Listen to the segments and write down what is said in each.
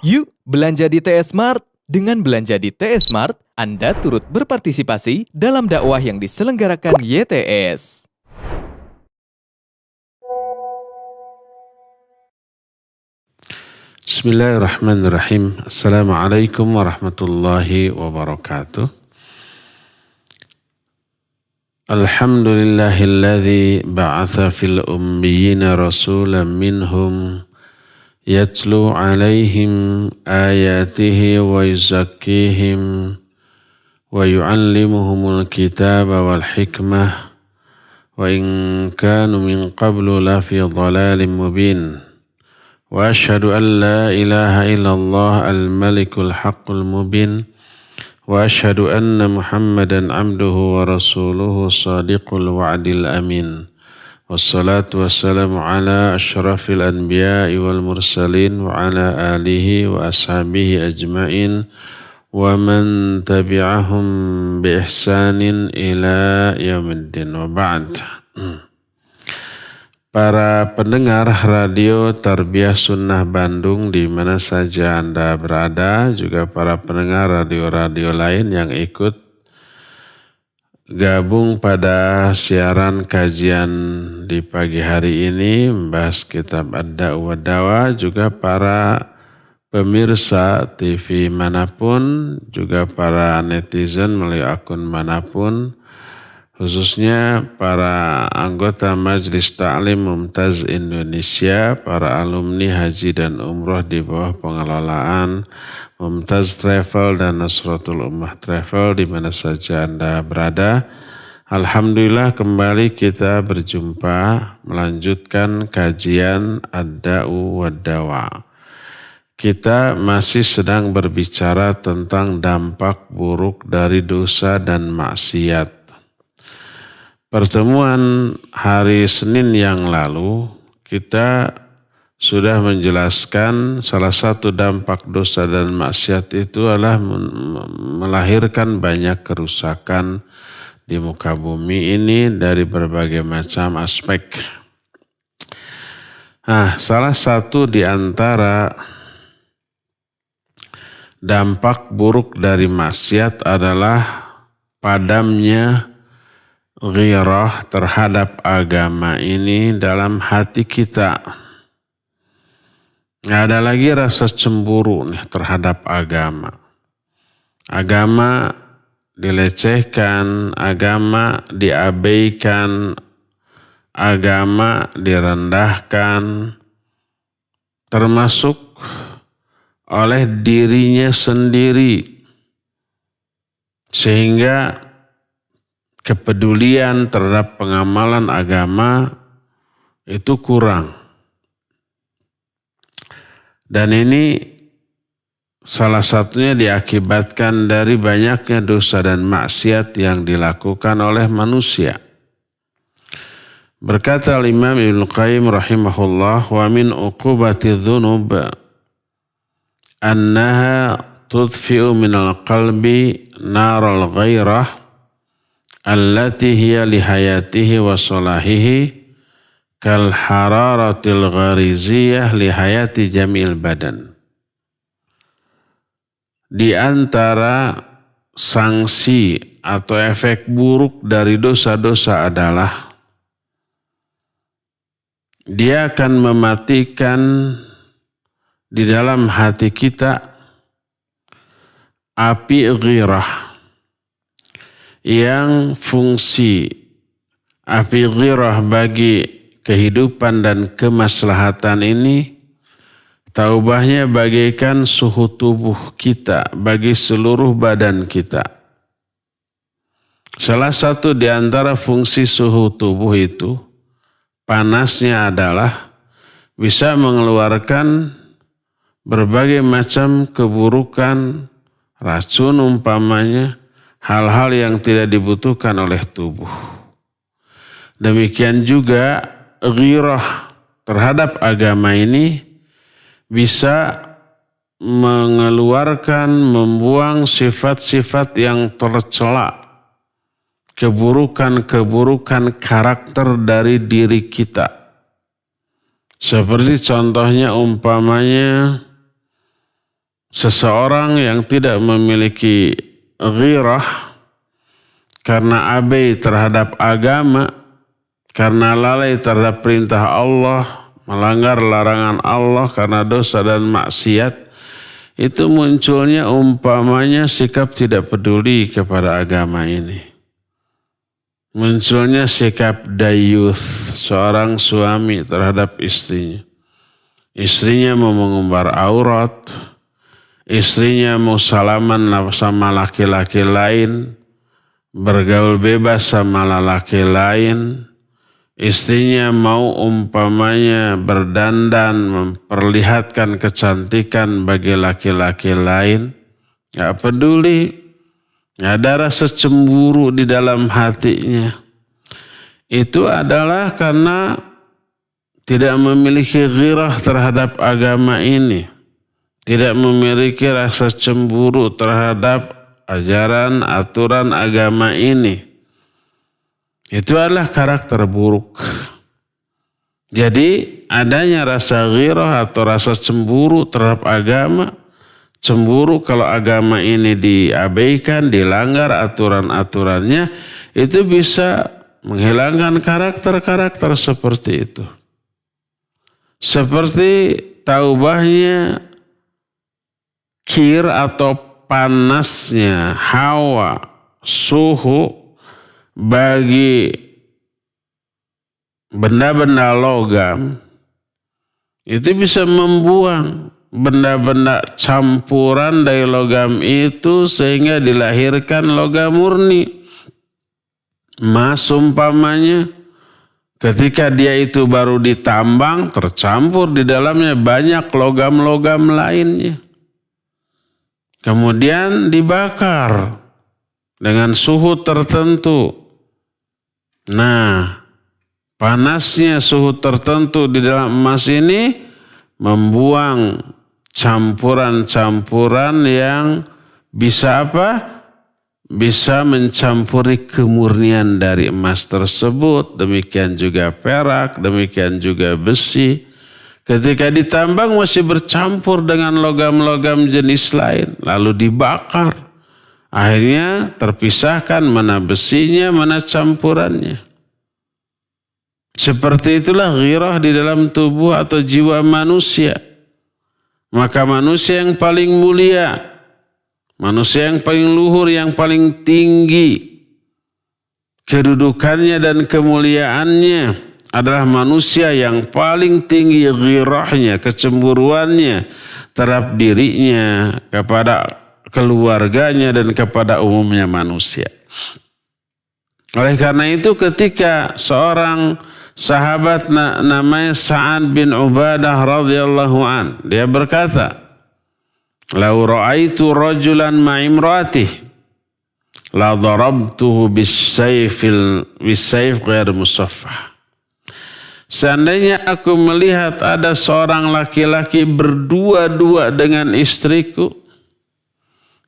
Yuk belanja di TS Mart. Dengan belanja di TS Mart, Anda turut berpartisipasi dalam dakwah yang diselenggarakan YTS. Bismillahirrahmanirrahim. Assalamualaikum warahmatullahi wabarakatuh. Alhamdulillahilladzi ba'atha fil ummiyina rasulan minhum yatlu alaihim ayatihi wa yuzakkihim wa yu'allimuhumul kitaba wal hikmah wa in kanu min qablu lafi dhalalin mubin. Wa ashhadu an la ilaha illallah al-malikul haqqul mubin wa ashhadu anna Muhammadan abduhu wa rasuluhu sadiqul wa'dil amin. Wassalatu wassalamu ala asyrafil anbiya'i wal mursalin wa ala alihi wa ashabihi ajma'in wa man tabi'ahum bi ihsanin ila yaumiddin wa ba'd. Para pendengar Radio Tarbiyah Sunnah Bandung di mana saja Anda berada, juga para pendengar radio-radio lain yang ikut gabung pada siaran kajian di pagi hari ini membahas kitab Ad-Da'u wad-Dawa, juga para pemirsa TV manapun, juga para netizen melalui akun manapun, khususnya para anggota Majelis Ta'lim Mumtaz Indonesia, para alumni haji dan umroh di bawah pengelolaan Mumtaz Travel dan Nasratul Ummah Travel di mana saja Anda berada. Alhamdulillah kembali kita berjumpa melanjutkan kajian Ad-Da'u wad-Dawa. Kita masih sedang berbicara tentang dampak buruk dari dosa dan maksiat. Pertemuan hari Senin yang lalu kita sudah menjelaskan salah satu dampak dosa dan maksiat itu adalah melahirkan banyak kerusakan di muka bumi ini dari berbagai macam aspek. Salah satu di antara dampak buruk dari maksiat adalah padamnya ghirah terhadap agama ini dalam hati kita. Nggak ada lagi rasa cemburu terhadap agama. Agama dilecehkan, agama diabaikan, agama direndahkan, termasuk oleh dirinya sendiri. Sehingga kepedulian terhadap pengamalan agama itu kurang. Dan ini salah satunya diakibatkan dari banyaknya dosa dan maksiat yang dilakukan oleh manusia. Berkata Imam Ibnu Qayyim rahimahullah, wa min uqubati dhunub annaha tudfi'u minal qalbi naral ghairah allati hiya lihayatihi wa salahihi kal hararatil ghariziyah lihayati jamil badan. Di antara sanksi atau efek buruk dari dosa-dosa adalah dia akan mematikan di dalam hati kita api ghirah, yang fungsi api ghirah bagi kehidupan dan kemaslahatan ini, taubahnya bagaikan suhu tubuh kita bagi seluruh badan kita. Salah satu di antara fungsi suhu tubuh itu, panasnya adalah bisa mengeluarkan berbagai macam keburukan, racun umpamanya, hal-hal yang tidak dibutuhkan oleh tubuh. Demikian juga ghirah terhadap agama ini bisa mengeluarkan, membuang sifat-sifat yang tercela, keburukan-keburukan karakter dari diri kita. Seperti contohnya umpamanya seseorang yang tidak memiliki ghirah karena abai terhadap agama, karena lalai terhadap perintah Allah, melanggar larangan Allah karena dosa dan maksiat, itu munculnya umpamanya sikap tidak peduli kepada agama ini. Munculnya sikap dayuth, seorang suami terhadap istrinya. Istrinya mau mengumbar aurat, istrinya mau salaman sama laki-laki lain, bergaul bebas sama laki lain, istrinya mau umpamanya berdandan, memperlihatkan kecantikan bagi laki-laki lain, gak peduli, gak ada rasa cemburu di dalam hatinya. Itu adalah karena tidak memiliki ghirah terhadap agama ini, tidak memiliki rasa cemburu terhadap ajaran, aturan agama ini. Itu adalah karakter buruk. Jadi adanya rasa ghirah atau rasa cemburu terhadap agama, cemburu kalau agama ini diabaikan, dilanggar aturan-aturannya, itu bisa menghilangkan karakter-karakter seperti itu. Seperti taubahnya kir atau panasnya hawa, suhu bagi benda-benda logam, itu bisa membuang benda-benda campuran dari logam itu sehingga dilahirkan logam murni. Emas umpamanya, ketika dia itu baru ditambang, tercampur di dalamnya banyak logam-logam lainnya. Kemudian dibakar dengan suhu tertentu. Nah, panasnya suhu tertentu di dalam emas ini membuang campuran-campuran yang bisa apa? Bisa mencampuri kemurnian dari emas tersebut. Demikian juga perak, demikian juga besi. Ketika ditambang masih bercampur dengan logam-logam jenis lain, lalu dibakar. Akhirnya terpisahkan mana besinya, mana campurannya. Seperti itulah ghirah di dalam tubuh atau jiwa manusia. Maka manusia yang paling mulia, manusia yang paling luhur, yang paling tinggi kedudukannya dan kemuliaannya adalah manusia yang paling tinggi ghirahnya, kecemburuannya terhadap dirinya, kepada keluarganya dan kepada umumnya manusia. Oleh karena itu ketika seorang sahabat namanya Sa'ad bin Ubadah radhiyallahu an, dia berkata, "Lau ra'aitu rajulan ma'imratih la darabtuhu bis-sayf ghair musaffah." Seandainya aku melihat ada seorang laki-laki berdua-dua dengan istriku,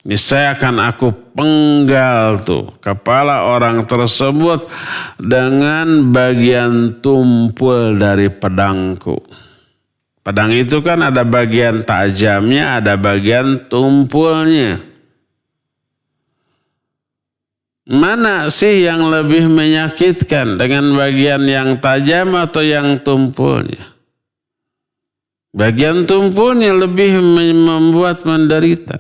niscaya akan aku penggal tuh kepala orang tersebut dengan bagian tumpul dari pedangku. Pedang itu kan ada bagian tajamnya, ada bagian tumpulnya. Mana sih yang lebih menyakitkan, dengan bagian yang tajam atau yang tumpulnya? Bagian tumpulnya lebih membuat menderita.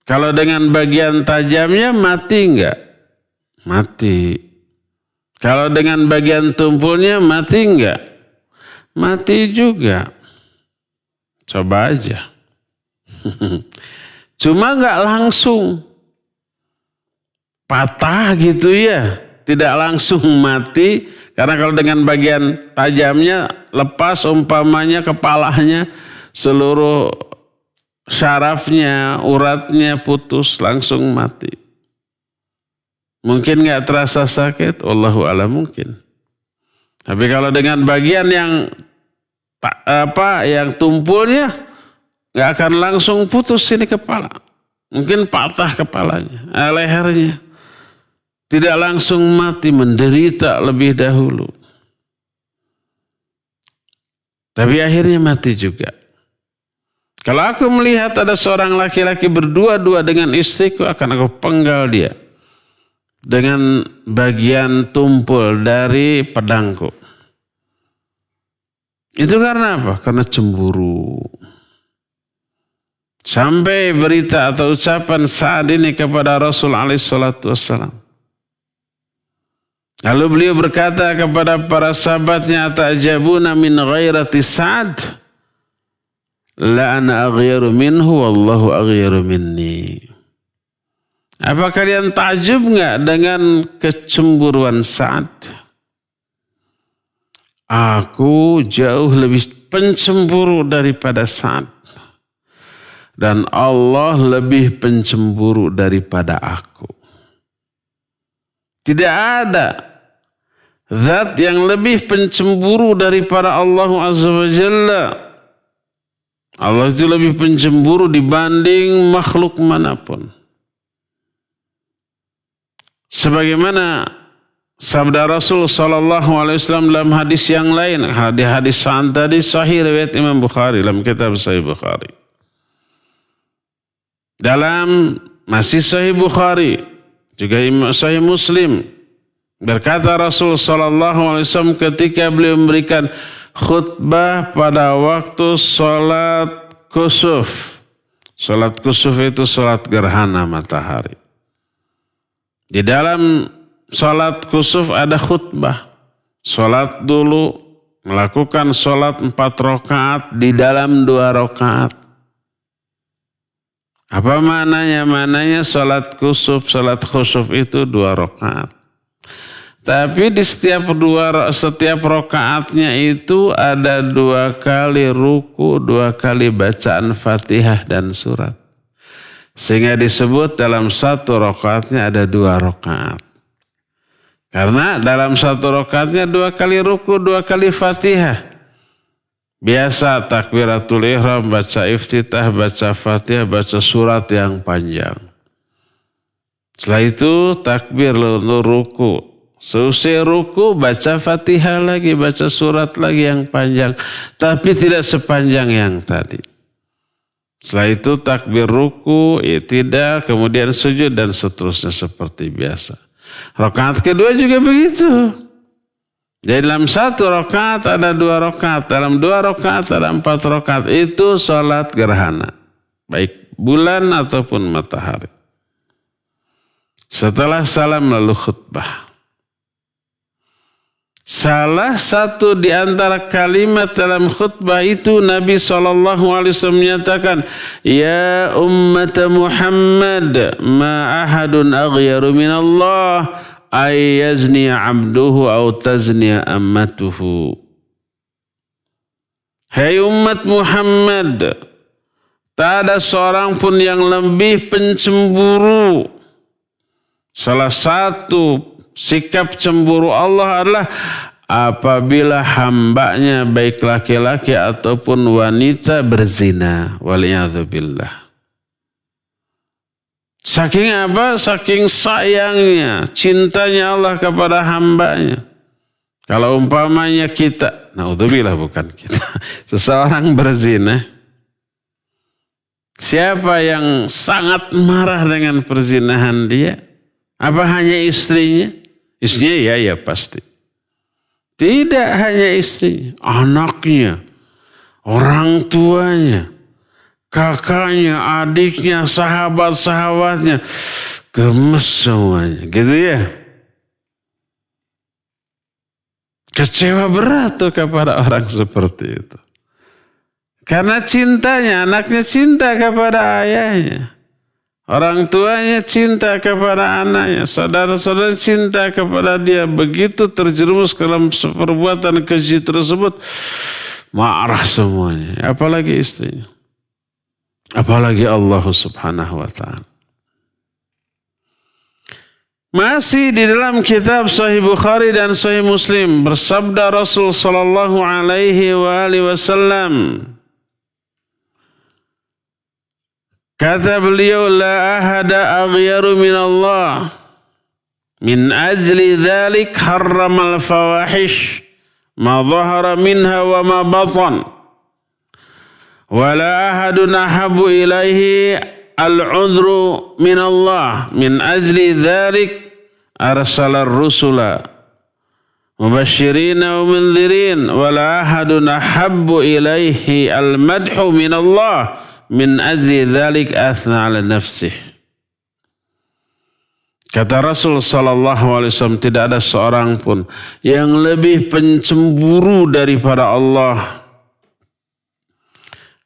Kalau dengan bagian tajamnya mati enggak? Mati. Kalau dengan bagian tumpulnya mati enggak? Mati juga. Coba aja. Cuma enggak langsung patah gitu ya. Tidak langsung mati. Karena kalau dengan bagian tajamnya lepas umpamanya kepalanya, seluruh syarafnya, uratnya putus, langsung mati. Mungkin gak terasa sakit? Wallahu a'lam, mungkin. Tapi kalau dengan bagian yang tumpulnya, gak akan langsung putus ini kepala. Mungkin patah kepalanya, lehernya. Tidak langsung mati, menderita lebih dahulu. Tapi akhirnya mati juga. Kalau aku melihat ada seorang laki-laki berdua-dua dengan istriku, akan aku penggal dia dengan bagian tumpul dari pedangku. Itu karena apa? Karena cemburu. Sampai berita atau ucapan Sa'ad ini kepada Rasul alaihissalam. Lalu beliau berkata kepada para sahabatnya, "Ta'jabuna min ghairati Sa'ad? La ana aghyaru minhu wallahu aghyaru minni." Apa kalian takjub enggak dengan kecemburuan Sa'ad? Aku jauh lebih pencemburu daripada Sa'ad. Dan Allah lebih pencemburu daripada aku. Tidak ada zat yang lebih pencemburu daripada Allah Azza wa Jalla. Allah itu lebih pencemburu dibanding makhluk manapun. Sebagaimana sabda Rasul SAW dalam hadis yang lain, hadis tadi sahih riwayat Imam Bukhari dalam kitab Sahih Bukhari. Dalam masih Sahih Bukhari juga Sahih Muslim, berkata Rasul SAW ketika beliau memberikan khutbah pada waktu sholat kusuf. Sholat kusuf itu sholat gerhana matahari. Di dalam sholat kusuf ada khutbah. Sholat dulu, melakukan sholat 4 rakaat di dalam 2 rakaat. Apa maknanya? Maknanya sholat kusuf, sholat khusuf itu 2 rakaat. Tapi di setiap rakaatnya itu ada 2 kali ruku, 2 kali bacaan Fatihah dan surat. Sehingga disebut dalam 1 rakaatnya ada 2 rakaat. Karena dalam 1 rakaatnya 2 kali ruku, 2 kali Fatihah. Biasa takbiratul ihram, baca iftitah, baca Fatihah, baca surat yang panjang. Setelah itu takbir lalu ruku. Selesai ruku baca Fatihah lagi, baca surat lagi yang panjang. Tapi tidak sepanjang yang tadi. Setelah itu takbir ruku, i'tidal, kemudian sujud dan seterusnya seperti biasa. Rakaat kedua juga begitu. Jadi dalam 1 rakaat ada 2 rakaat, dalam 2 rakaat ada 4 rakaat. Itu sholat gerhana, baik bulan ataupun matahari. Setelah salam lalu khutbah. Salah satu di antara kalimat dalam khutbah itu Nabi SAW menyatakan, "Ya ummat Muhammad, ma ahadun aghyaru minallah ay yazni abduhu aw tazni ammatuhu." Hai umat Muhammad, tak ada seorang pun yang lebih pencemburu. Salah satu sikap cemburu Allah adalah apabila hambanya baik laki-laki ataupun wanita berzina. Waliyadzubillah. Saking apa? Saking sayangnya, cintanya Allah kepada hambanya. Kalau umpamanya kita, naudzubillah bukan kita, seseorang berzina. Siapa yang sangat marah dengan perzinahan dia? Apa hanya istrinya? Istrinya ya pasti. Tidak hanya istrinya, anaknya, orang tuanya, kakaknya, adiknya, sahabat-sahabatnya, gemes semuanya, gitu ya. Kecewa berat tuh kepada orang seperti itu. Karena cintanya, anaknya cinta kepada ayahnya. Orang tuanya cinta kepada anaknya, saudara-saudara cinta kepada dia. Begitu terjerumus ke dalam perbuatan keji tersebut, marah semuanya. Apalagi istrinya. Apalagi Allah Subhanahu wa ta'ala. Masih di dalam kitab Sahih Bukhari dan Sahih Muslim, bersabda Rasul sallallahu alaihi wasallam, kata beliau, la ahada aghyaru minallah min ajli dhalik harramal fawahish ma zahara minha wa ma batan Wala ahadun ahabbu ilaihi al-'udhru min Allah min ajli dzalik arsala ar-rusula mubashshirina wa mundhirin wala ahadun ahabbu ilaihi al-madhu min Allah min ajli dzalik athna 'ala nafsihi. Kata Rasul sallallahu alaihi wasallam, tidak ada seorang pun yang lebih pencemburu daripada Allah.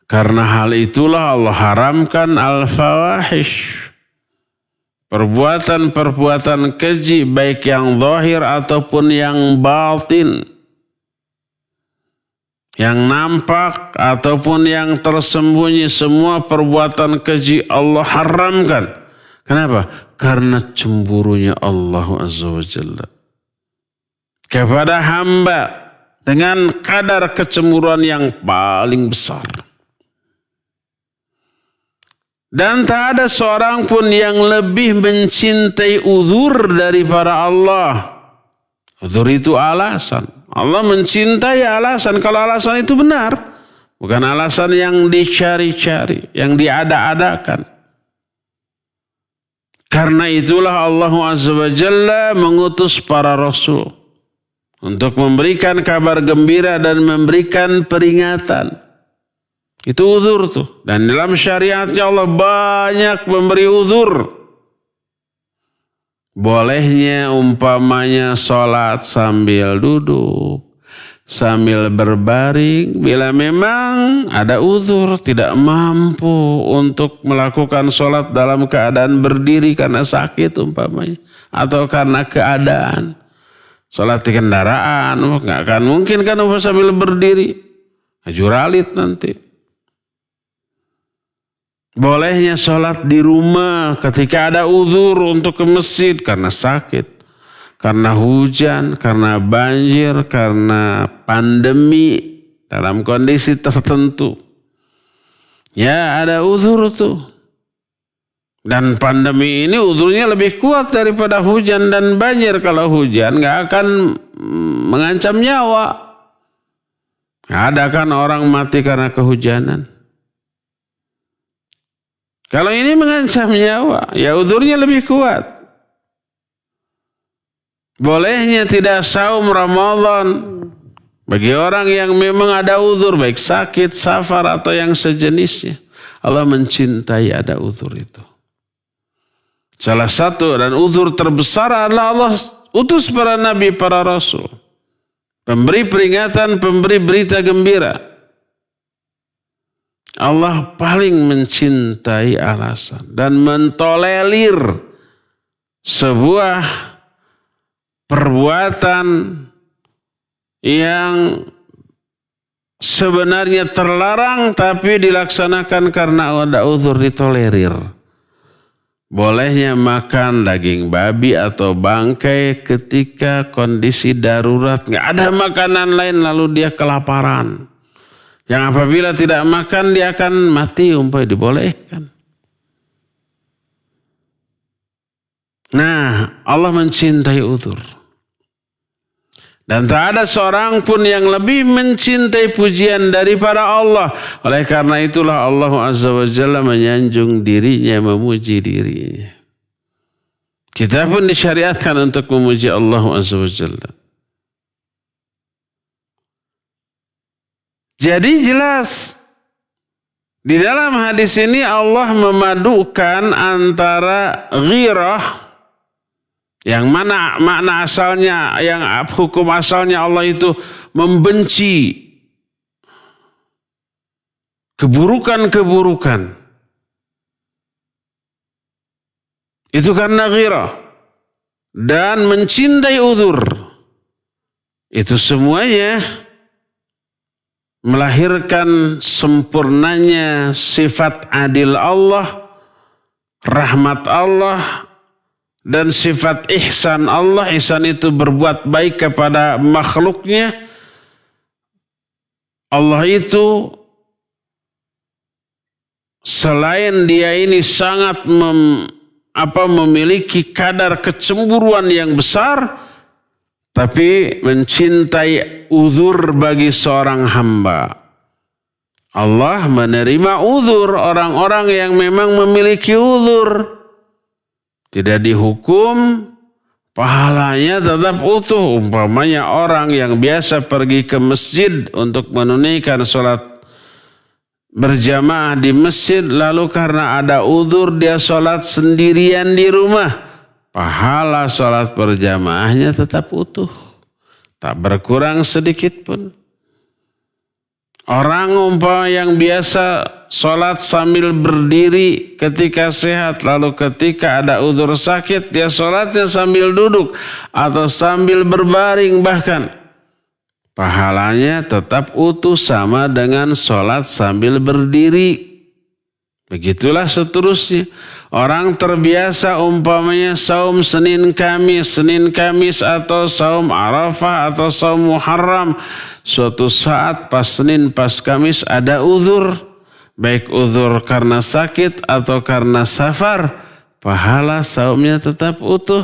Karena hal itulah Allah haramkan al-fawahish. Perbuatan-perbuatan keji baik yang zahir ataupun yang batin. Yang nampak ataupun yang tersembunyi, semua perbuatan keji Allah haramkan. Kenapa? Karena cemburunya Allah Azza wa Jalla kepada hamba dengan kadar kecemburuan yang paling besar. Dan tak ada seorang pun yang lebih mencintai uzur daripada Allah. Uzur itu alasan. Allah mencintai alasan. Kalau alasan itu benar, bukan alasan yang dicari-cari, yang diada-adakan. Karena itulah Allah Azza wa Jalla mengutus para rasul untuk memberikan kabar gembira dan memberikan peringatan. Itu uzur tuh. Dan dalam syariatnya Allah banyak memberi uzur. Bolehnya umpamanya sholat sambil duduk, sambil berbaring, bila memang ada uzur tidak mampu untuk melakukan sholat dalam keadaan berdiri karena sakit umpamanya, atau karena keadaan sholat di kendaraan, nggak akan mungkin kan sambil berdiri, juralit nanti. Bolehnya sholat di rumah ketika ada uzur untuk ke masjid karena sakit, karena hujan, karena banjir, karena pandemi dalam kondisi tertentu. Ya ada uzur tuh. Dan pandemi ini uzurnya lebih kuat daripada hujan dan banjir. Kalau hujan gak akan mengancam nyawa. Gak ada kan orang mati karena kehujanan. Kalau ini mengancam nyawa, ya uzurnya lebih kuat. Bolehnya tidak saum Ramadan bagi orang yang memang ada uzur, baik sakit, safar atau yang sejenisnya. Allah mencintai ada uzur itu. Salah satu dan uzur terbesar adalah Allah utus para nabi, para rasul. Pemberi peringatan, pemberi berita gembira. Allah paling mencintai alasan dan mentolerir sebuah perbuatan yang sebenarnya terlarang tapi dilaksanakan karena ada uzur, ditolerir. Bolehnya makan daging babi atau bangkai ketika kondisi darurat, nggak ada makanan lain lalu dia kelaparan. Yang apabila tidak makan dia akan mati, umpamanya dibolehkan. Nah, Allah mencintai uzur. Dan tak ada seorang pun yang lebih mencintai pujian daripada Allah. Oleh karena itulah Allah Azza wa Jalla menyanjung dirinya, memuji dirinya. Kita pun disyariatkan untuk memuji Allah Azza wa Jalla. Jadi jelas di dalam hadis ini Allah memadukan antara ghirah, yang mana makna asalnya, yang hukum asalnya Allah itu membenci keburukan-keburukan. Itu karena ghirah. Dan mencintai uzur. Itu semuanya melahirkan sempurnanya sifat adil Allah, rahmat Allah, dan sifat ihsan Allah. Ihsan itu berbuat baik kepada makhluknya. Allah itu selain dia ini sangat memiliki kadar kecemburuan yang besar, tapi mencintai uzur bagi seorang hamba. Allah menerima uzur orang-orang yang memang memiliki uzur. Tidak dihukum, pahalanya tetap utuh. Umpamanya orang yang biasa pergi ke masjid untuk menunaikan sholat berjamaah di masjid, lalu karena ada uzur dia sholat sendirian di rumah, pahala sholat berjamaahnya tetap utuh, tak berkurang sedikit pun. Orang umpama yang biasa sholat sambil berdiri ketika sehat, lalu ketika ada uzur sakit dia sholatnya sambil duduk atau sambil berbaring bahkan, pahalanya tetap utuh sama dengan sholat sambil berdiri. Begitulah seterusnya. Orang terbiasa umpamanya saum Senin Kamis atau saum Arafah atau saum Muharram. Suatu saat pas Senin pas Kamis ada uzur. Baik uzur karena sakit atau karena safar. Pahala saumnya tetap utuh.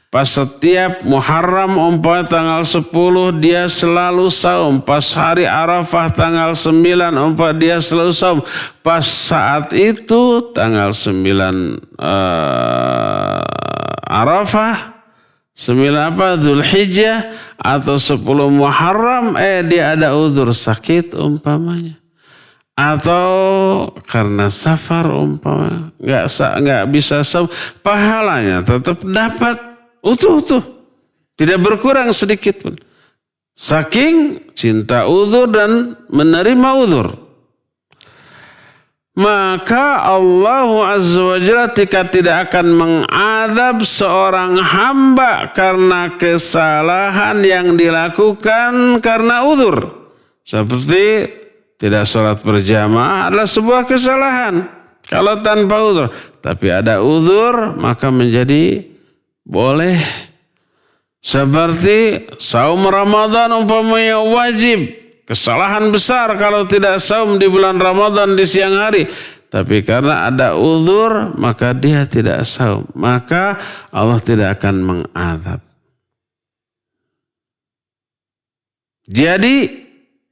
Pas setiap Muharram umpamanya tanggal 10 dia selalu saum. Pas hari Arafah tanggal 9 umpamanya dia selalu saum. Pas saat itu tanggal 9 Arafah, 9 Dzulhijjah atau 10 Muharram dia ada uzur sakit umpamanya. Atau karena safar umpamanya nggak bisa saum, pahalanya tetap dapat utuh. Tidak berkurang sedikit pun. Saking cinta uzur dan menerima uzur. Maka Allah Azza wa Jalla tidak akan mengadab seorang hamba karena kesalahan yang dilakukan karena uzur. Seperti tidak sholat berjamaah adalah sebuah kesalahan. Kalau tanpa uzur. Tapi ada uzur maka menjadi boleh. Seperti saum Ramadan umpamanya wajib. Kesalahan besar kalau tidak saum di bulan Ramadan di siang hari. Tapi karena ada uzur maka dia tidak saum. Maka Allah tidak akan mengadab. Jadi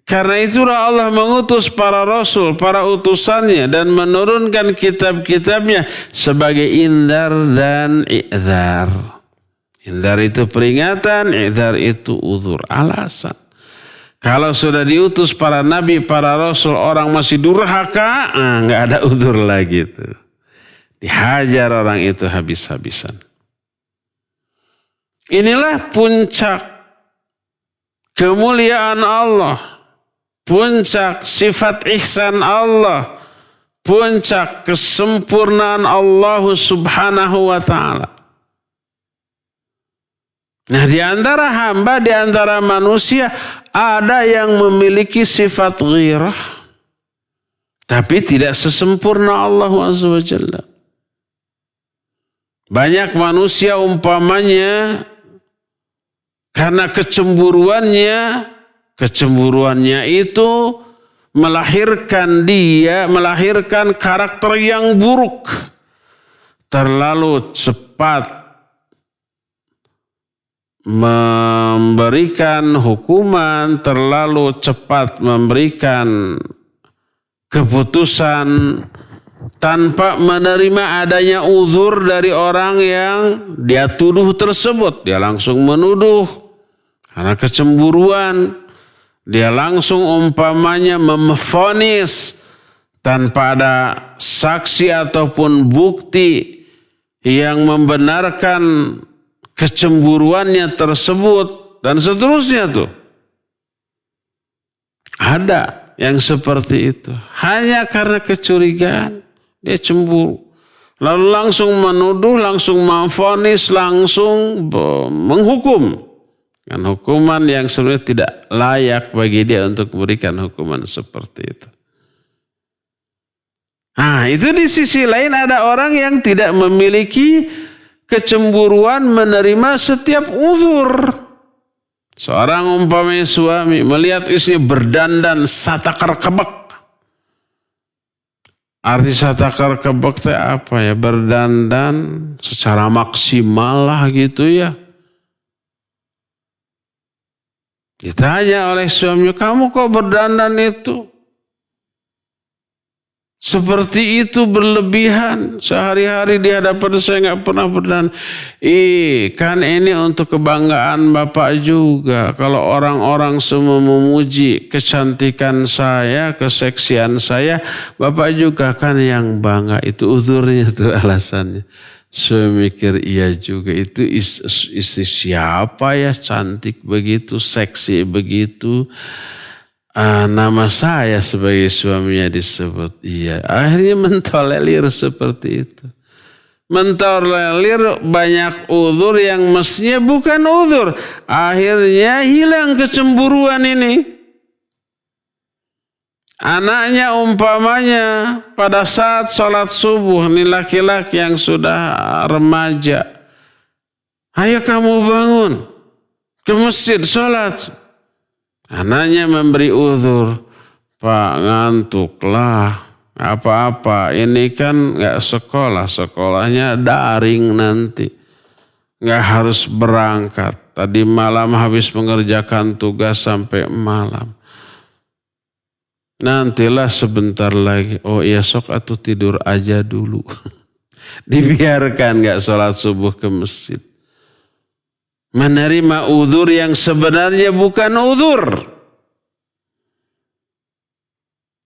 karena itulah Allah mengutus para rasul, para utusannya dan menurunkan kitab-kitabnya sebagai indar dan i'dzar. Indar itu peringatan, i'dzar itu uzur, alasan. Kalau sudah diutus para nabi, para rasul, orang masih durhaka, nggak ada uzur lagi itu. Dihajar orang itu habis-habisan. Inilah puncak kemuliaan Allah. Puncak sifat ihsan Allah. Puncak kesempurnaan Allah subhanahu wa ta'ala. Nah di antara hamba, di antara manusia, ada yang memiliki sifat ghirah. Tapi tidak sesempurna Allah azza wa jalla. Banyak manusia umpamanya karena kecemburuannya itu melahirkan karakter yang buruk. Terlalu cepat memberikan hukuman, terlalu cepat memberikan keputusan tanpa menerima adanya uzur dari orang yang dia tuduh tersebut. Dia langsung menuduh karena kecemburuan. Dia langsung umpamanya memvonis tanpa ada saksi ataupun bukti yang membenarkan kecemburuannya tersebut dan seterusnya tuh. Ada yang seperti itu. Hanya karena kecurigaan dia cemburu. Lalu langsung menuduh, langsung memvonis, langsung menghukum. Dan hukuman yang sebenarnya tidak layak bagi dia untuk memberikan hukuman seperti itu. Nah itu di sisi lain ada orang yang tidak memiliki kecemburuan menerima setiap uzur. Seorang umpamanya suami melihat istrinya berdandan satakar kebek. Arti satakar kebek itu apa ya? Berdandan secara maksimal lah gitu ya. Ditanya oleh suaminya, kamu kok berdandan itu? seperti itu berlebihan. Sehari-hari di hadapan saya nggak pernah berdan. Kan ini untuk kebanggaan Bapak juga. Kalau orang-orang semua memuji kecantikan saya, keseksian saya, Bapak juga kan yang bangga. Itu uzurnya, itu alasannya. Saya mikir iya juga. Itu istri siapa ya cantik begitu, seksi begitu. Nama saya sebagai suaminya disebut. Iya, akhirnya mentolerir seperti itu. Mentolerir banyak uzur yang mestinya bukan uzur. Akhirnya hilang kecemburuan ini. Anaknya umpamanya pada saat sholat subuh, ini laki-laki yang sudah remaja. Ayo kamu bangun ke masjid sholat. Anaknya memberi uzur, Pak ngantuklah, apa-apa, ini kan gak sekolah, sekolahnya daring nanti. Gak harus berangkat, tadi malam habis mengerjakan tugas sampai malam. Nantilah sebentar lagi, oh iya sok atuh tidur aja dulu. Dibiarkan gak sholat subuh ke masjid. Menerima uzur yang sebenarnya bukan uzur.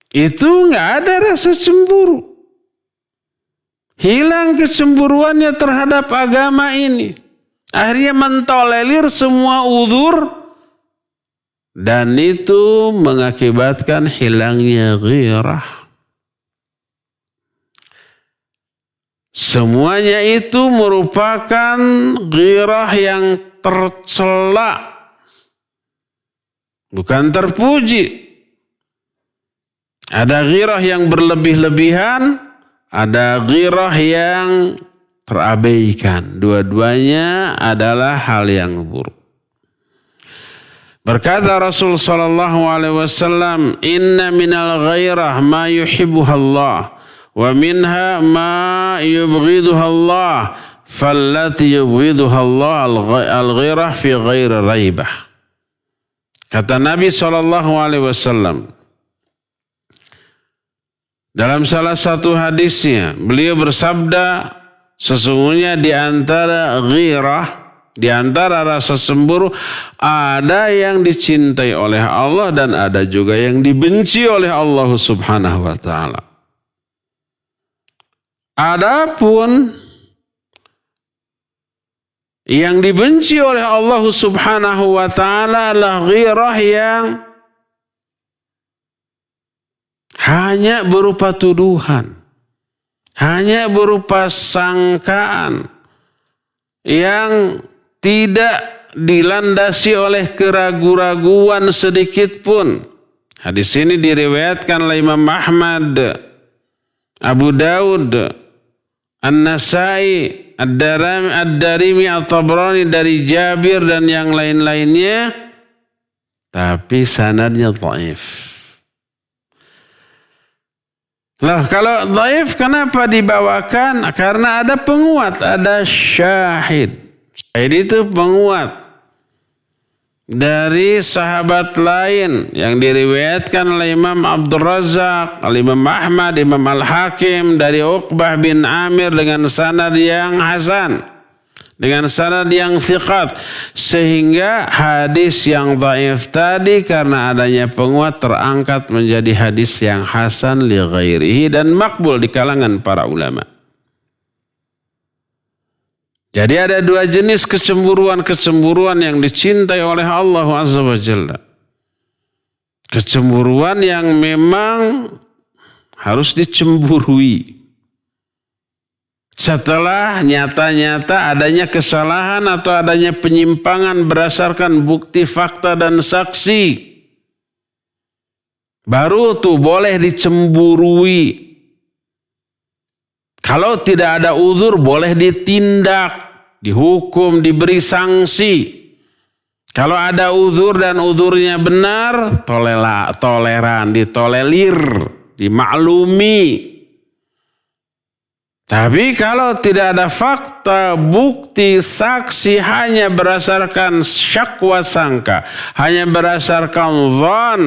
Itu nggak ada rasa cemburu. Hilang kecemburuannya terhadap agama ini. Akhirnya mentolerir semua uzur. Dan itu mengakibatkan hilangnya ghirah. Semuanya itu merupakan ghirah yang tercela, bukan terpuji. Ada ghirah yang berlebih-lebihan, ada ghirah yang terabaikan. Dua-duanya adalah hal yang buruk. Berkata Rasul sallallahu alaihi wasallam, "Inna minal ghairah ma yuhibbuha Allah, wa minha ma yubghiduha Allah." Fallati yubghiduha Allah al-ghirah fi ghairi raibah. Kata Nabi SAW dalam salah satu hadisnya, beliau bersabda, sesungguhnya di antara ghirah, di antara rasa cemburu, ada yang dicintai oleh Allah dan ada juga yang dibenci oleh Allah Subhanahu wa taala. Adapun yang dibenci oleh Allah Subhanahu wa taala adalah ghirah yang hanya berupa tuduhan, hanya berupa sangkaan yang tidak dilandasi oleh keraguan-raguan sedikit pun. Hadis ini diriwayatkan oleh Imam Ahmad, Abu Daud, An-Nasai, Ad-Darimi, At-Tabrani dari Jabir dan yang lain-lainnya, tapi sanadnya dhaif. Lah kalau dhaif kenapa dibawakan? Karena ada penguat, ada syahid. Syahid itu penguat dari sahabat lain yang diriwayatkan oleh Imam Abdul Razak, Imam Ahmad, Imam Al-Hakim dari Uqbah bin Amir dengan sanad yang hasan, dengan sanad yang thiqat, sehingga hadis yang dhaif tadi karena adanya penguat terangkat menjadi hadis yang hasan li ghairihi dan makbul di kalangan para ulama. Jadi ada dua jenis kecemburuan yang dicintai oleh Allah Azza wa Jalla. Kecemburuan yang memang harus dicemburui. Setelah nyata-nyata adanya kesalahan atau adanya penyimpangan berdasarkan bukti, fakta, dan saksi. Baru tuh boleh dicemburui. Kalau tidak ada uzur boleh ditindak, dihukum, diberi sanksi. Kalau ada uzur dan uzurnya benar, toleran, ditolerir, dimaklumi. Tapi kalau tidak ada fakta, bukti, saksi, hanya berdasarkan syakwa sangka, hanya berdasarkan dhann,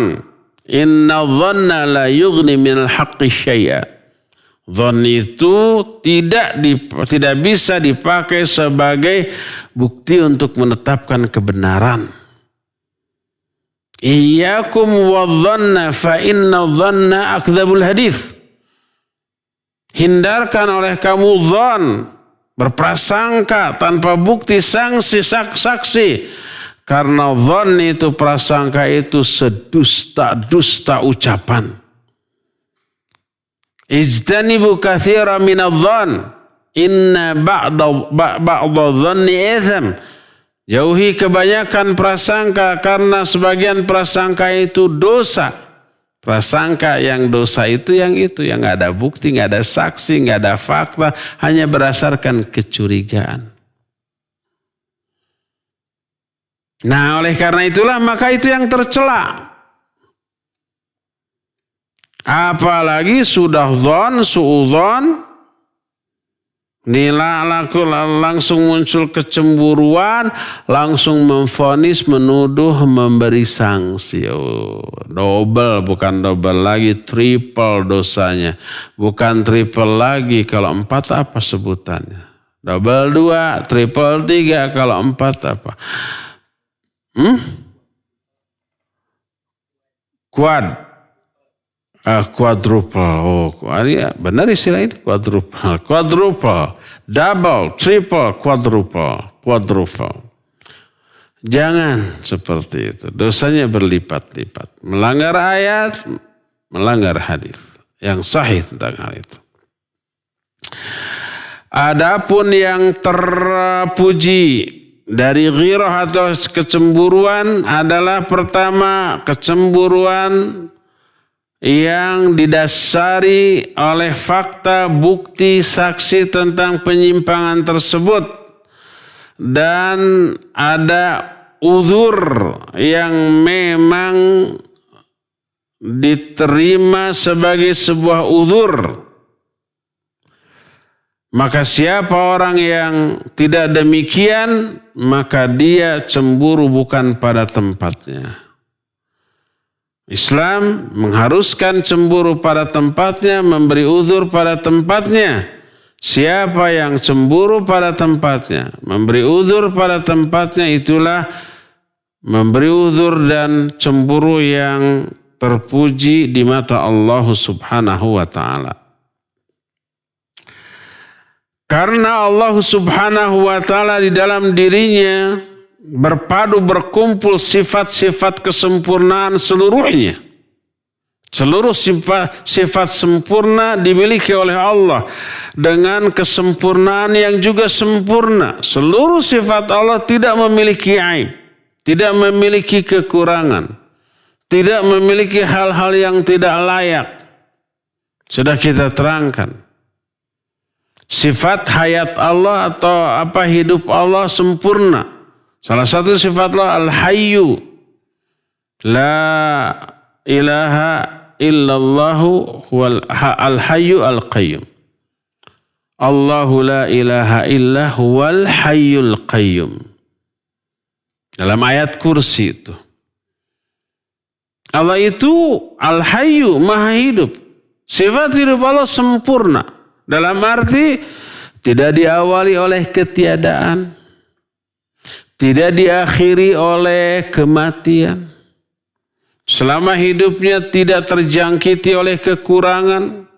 inna dhanna la yughni minal haqqi syai'a. Dzon itu tidak bisa dipakai sebagai bukti untuk menetapkan kebenaran. Iyyakum wadh-dhanna fa inna dhanna akdzabul hadits. Hindarkan oleh kamu dzon, berprasangka tanpa bukti saksi. Karena dzon itu, prasangka itu sedusta-dusta ucapan. Ijtanibu katsira minadh-dhon, inna ba'da dhanni itsam. Jauhi kebanyakan prasangka karena sebagian prasangka itu dosa. Prasangka yang dosa itu yang nggak ada bukti, nggak ada saksi, nggak ada fakta, hanya berdasarkan kecurigaan. Nah, oleh karena itulah maka itu yang tercela. Apalagi sudah dzon, suudzon, nila langsung muncul kecemburuan, langsung memvonis, menuduh, memberi sanksi. Double, bukan double lagi, triple dosanya. Bukan triple lagi, kalau 4 apa sebutannya? Double 2, triple 3, kalau 4 apa? Quadruple. Benar istilah ini, quadruple, double, triple, quadruple. Jangan seperti itu. Dosanya berlipat-lipat. Melanggar ayat, melanggar hadis yang sahih tentang hal itu. Adapun yang terpuji dari ghirah atau kecemburuan adalah pertama, kecemburuan yang didasari oleh fakta, bukti, saksi tentang penyimpangan tersebut. Dan ada uzur yang memang diterima sebagai sebuah uzur. Maka siapa orang yang tidak demikian, maka dia cemburu bukan pada tempatnya. Islam mengharuskan cemburu pada tempatnya, memberi uzur pada tempatnya. Siapa yang cemburu pada tempatnya, memberi uzur pada tempatnya, itulah memberi uzur dan cemburu yang terpuji di mata Allah Subhanahu wa ta'ala. Karena Allah Subhanahu wa ta'ala di dalam dirinya berkumpul sifat-sifat kesempurnaan seluruhnya. Seluruh sifat sempurna dimiliki oleh Allah dengan kesempurnaan yang juga sempurna. Seluruh sifat Allah tidak memiliki aib, tidak memiliki kekurangan, tidak memiliki hal-hal yang tidak layak. Sudah kita terangkan. Sifat hayat Allah atau hidup Allah sempurna. Salah satu sifat Allah al-hayyu. La ilaha illallahu huwal al-hayyu al-qayyum. Allahu la ilaha illa huwal hayyul qayyum. Dalam ayat kursi itu. Allah itu al-hayyu, maha hidup. Sifat hidup Allah sempurna. Dalam arti tidak diawali oleh ketiadaan, tidak diakhiri oleh kematian. Selama hidupnya tidak terjangkiti oleh kekurangan,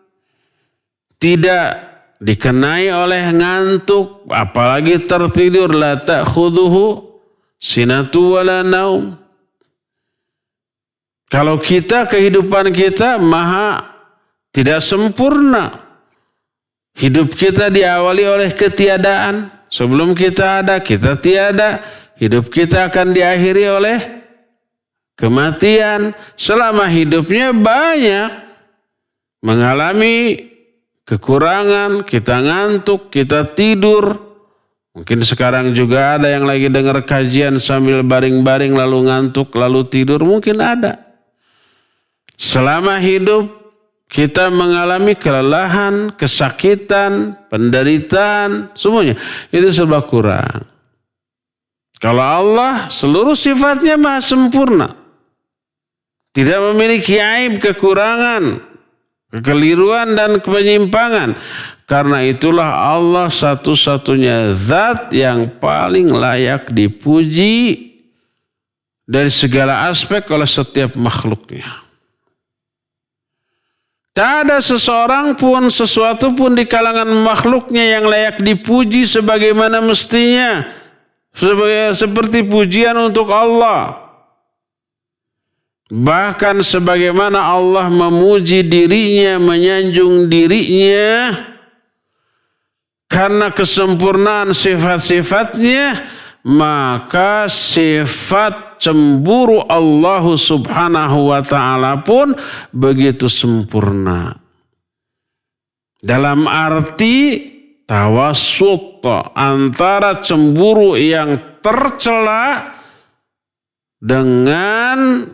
tidak dikenai oleh ngantuk, apalagi tertidur. La ta'khudhuhu sinatu wala naum. Kalau kehidupan kita tidak sempurna. Hidup kita diawali oleh ketiadaan. Sebelum kita ada, kita tiada. Hidup kita akan diakhiri oleh kematian. Selama hidupnya banyak mengalami kekurangan, kita ngantuk, kita tidur. Mungkin sekarang juga ada yang lagi dengar kajian sambil baring-baring lalu ngantuk, lalu tidur. Mungkin ada. Selama hidup kita mengalami kelelahan, kesakitan, penderitaan, semuanya. Itu serba kurang. Kalau Allah seluruh sifatnya maha sempurna. Tidak memiliki aib, kekurangan. kekeliruan dan penyimpangan. Karena itulah Allah satu-satunya zat yang paling layak dipuji dari segala aspek oleh setiap makhluknya. Tak ada seseorang pun, sesuatu pun di kalangan makhluknya yang layak dipuji sebagaimana mestinya. Seperti pujian untuk Allah. Bahkan sebagaimana Allah memuji dirinya, menyanjung dirinya, karena kesempurnaan sifat-sifatnya, maka sifat cemburu Allah subhanahu wa ta'ala pun begitu sempurna. Dalam arti tawassut antara cemburu yang tercela dengan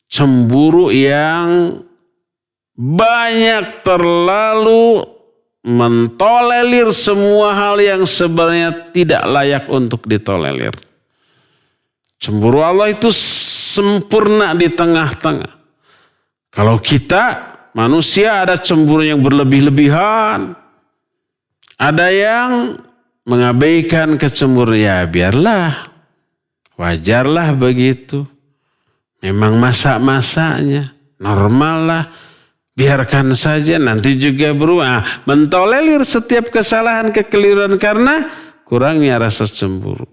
cemburu yang banyak terlalu mentolerir semua hal yang sebenarnya tidak layak untuk ditolerir. Cemburu Allah itu sempurna di tengah-tengah. Kalau kita manusia ada cemburu yang berlebih-lebihan. Ada yang mengabaikan kecemburuan. Ya biarlah. Wajarlah begitu. Memang masa-masanya. Normal lah. Biarkan saja, nanti juga berubah. Mentolerir setiap kesalahan, kekeliruan karena kurangnya rasa cemburu.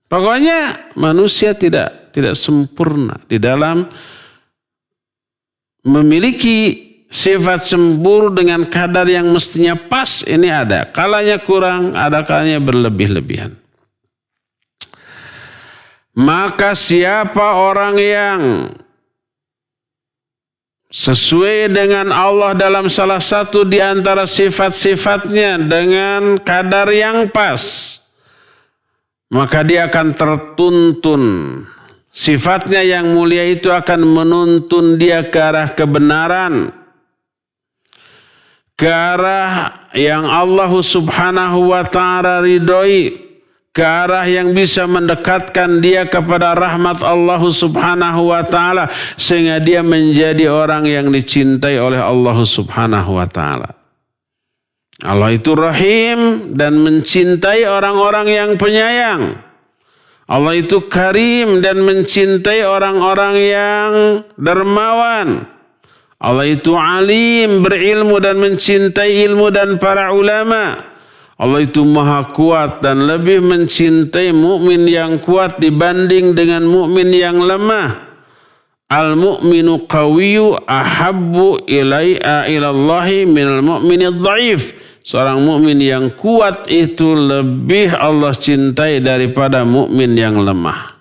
Pokoknya manusia tidak sempurna di dalam memiliki sifat cemburu dengan kadar yang mestinya pas. Ini ada kalanya kurang, ada kalanya berlebih-lebihan. Maka siapa orang yang sesuai dengan Allah dalam salah satu di antara sifat-sifatnya dengan kadar yang pas, maka dia akan tertuntun. Sifatnya yang mulia itu akan menuntun dia ke arah kebenaran, ke arah yang Allah subhanahu wa ta'ala ridhoi, ke arah yang bisa mendekatkan dia kepada rahmat Allah subhanahu wa ta'ala, sehingga dia menjadi orang yang dicintai oleh Allah subhanahu wa ta'ala. Allah itu rahim dan mencintai orang-orang yang penyayang. Allah itu karim dan mencintai orang-orang yang dermawan. Allah itu alim, berilmu dan mencintai ilmu dan para ulama. Allah itu maha kuat dan lebih mencintai mukmin yang kuat dibanding dengan mukmin yang lemah. Al-mu'minu qawiyyu ahabbu ilallahi minal mu'minid dhaif. Seorang mukmin yang kuat itu lebih Allah cintai daripada mukmin yang lemah.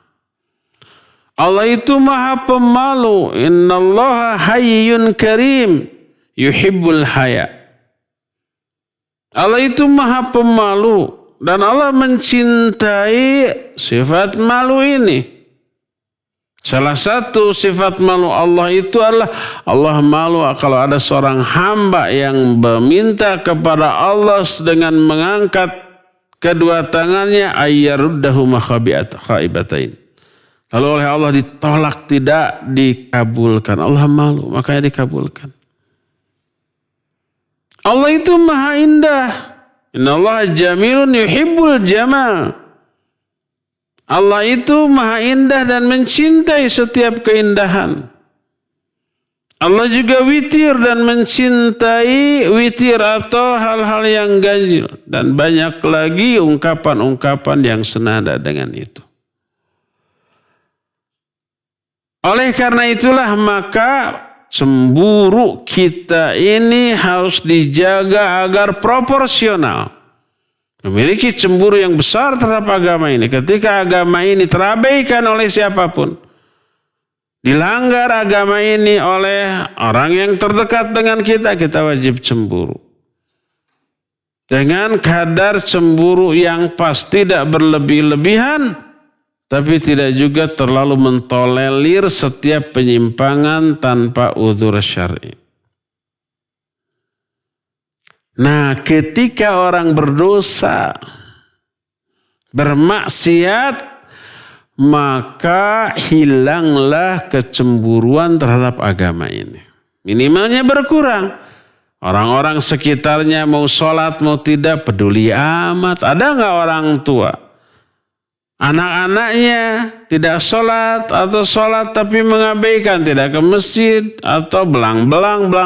Allah itu maha pemalu. Innallaha hayyun karim yuhibbul haya. Allah itu maha pemalu dan Allah mencintai sifat malu ini. Salah satu sifat malu Allah itu adalah Allah malu kalau ada seorang hamba yang meminta kepada Allah dengan mengangkat kedua tangannya ayyaruddahu makhabibatain. Lalu oleh Allah ditolak, tidak dikabulkan. Allah malu, makanya dikabulkan. Allah itu maha indah. Innallaha jamilun yuhibbul jamal. Allah itu maha indah dan mencintai setiap keindahan. Allah juga witir dan mencintai witir atau hal-hal yang ganjil. Dan banyak lagi ungkapan-ungkapan yang senada dengan itu. Oleh karena itulah maka cemburu kita ini harus dijaga agar proporsional. Memiliki cemburu yang besar terhadap agama ini. Ketika agama ini terabaikan oleh siapapun, dilanggar agama ini oleh orang yang terdekat dengan kita, kita wajib cemburu. Dengan kadar cemburu yang pas, tidak berlebih-lebihan, tapi tidak juga terlalu mentolerir setiap penyimpangan tanpa uzur syar'i. Nah, ketika orang berdosa, bermaksiat, maka hilanglah kecemburuan terhadap agama ini. Minimalnya berkurang. Orang-orang sekitarnya mau sholat mau tidak peduli amat. Ada nggak orang tua? Anak-anaknya tidak sholat atau sholat tapi mengabaikan, tidak ke masjid atau belang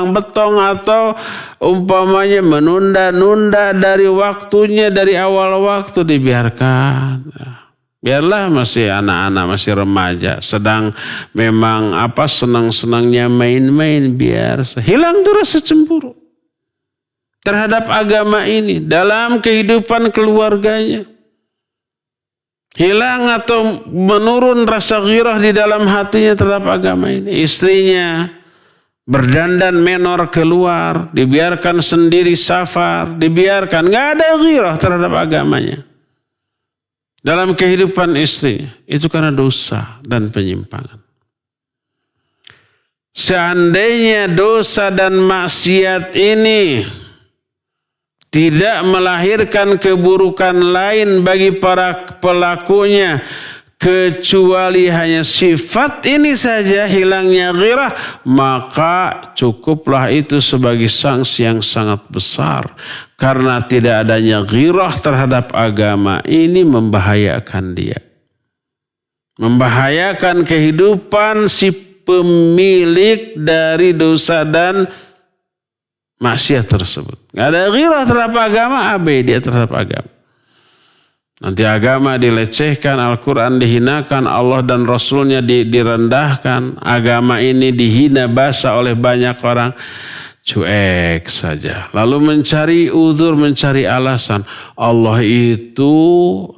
betong atau umpamanya menunda-nunda dari waktunya, dari awal waktu dibiarkan. Biarlah masih anak-anak, masih remaja, sedang memang senang-senangnya main-main, biar hilang tuh rasa cemburu terhadap agama ini dalam kehidupan keluarganya. Hilang atau menurun rasa ghirah di dalam hatinya terhadap agama ini. Istrinya berdandan menor keluar, dibiarkan sendiri safar, dibiarkan, nggak ada ghirah terhadap agamanya dalam kehidupan istrinya. Itu karena dosa dan penyimpangan. Seandainya dosa dan maksiat ini tidak melahirkan keburukan lain bagi para pelakunya kecuali hanya sifat ini saja, hilangnya ghirah, maka cukuplah itu sebagai sanksi yang sangat besar. Karena tidak adanya ghirah terhadap agama ini membahayakan dia, membahayakan kehidupan si pemilik dari dosa dan maksiat tersebut. Gak ada ghirah terhadap agama, abai dia terhadap agama. Nanti agama dilecehkan, Al-Quran dihinakan, Allah dan Rasulnya direndahkan, agama ini dihina basa oleh banyak orang. Cuek saja. Lalu mencari uzur, mencari alasan. Allah itu